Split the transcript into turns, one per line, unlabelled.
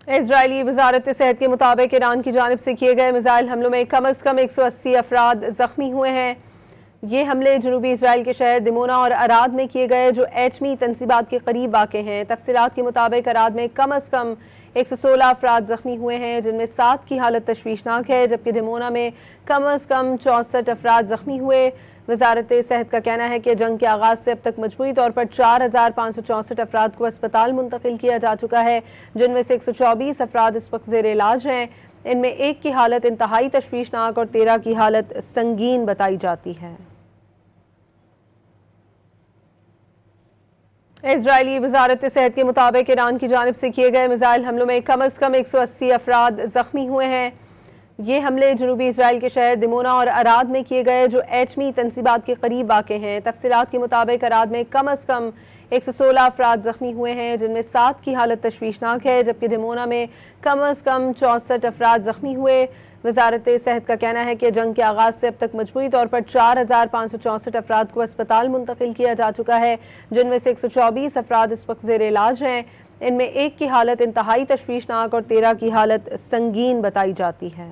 اسرائیلی وزارت صحت کے مطابق ایران کی جانب سے کیے گئے میزائل حملوں میں کم از کم 180 افراد زخمی ہوئے ہیں۔ یہ حملے جنوبی اسرائیل کے شہر دیمونا اور اراد میں کیے گئے جو ایٹمی تنصیبات کے قریب واقع ہیں۔ تفصیلات کے مطابق اراد میں کم از کم 116 افراد زخمی ہوئے ہیں، جن میں 7 کی حالت تشویشناک ہے، جبکہ دیمونا میں کم از کم 64 افراد زخمی ہوئے۔ وزارت صحت کا کہنا ہے کہ جنگ کے آغاز سے اب تک مجموعی طور پر 4564 افراد کو اسپتال منتقل کیا جا چکا ہے، جن میں سے 124 افراد اس وقت زیر علاج ہیں۔ ان میں 1 کی حالت انتہائی تشویشناک اور 13 کی حالت سنگین بتائی جاتی ہے۔ اسرائیلی وزارت صحت کے مطابق ایران کی جانب سے کیے گئے میزائل حملوں میں کم از کم 180 افراد زخمی ہوئے ہیں۔ یہ حملے جنوبی اسرائیل کے شہر دیمونا اور اراد میں کیے گئے جو ایٹمی تنصیبات کے قریب واقع ہیں۔ تفصیلات کے مطابق اراد میں کم از کم 116 افراد زخمی ہوئے ہیں، جن میں 7 کی حالت تشویشناک ہے، جبکہ دیمونا میں کم از کم 64 افراد زخمی ہوئے۔ وزارت صحت کا کہنا ہے کہ جنگ کے آغاز سے اب تک مجموعی طور پر 4564 افراد کو اسپتال منتقل کیا جا چکا ہے، جن میں سے 124 افراد اس وقت زیر علاج ہیں۔ ان میں 1 کی حالت انتہائی تشویشناک اور 13 کی حالت سنگین بتائی جاتی ہے۔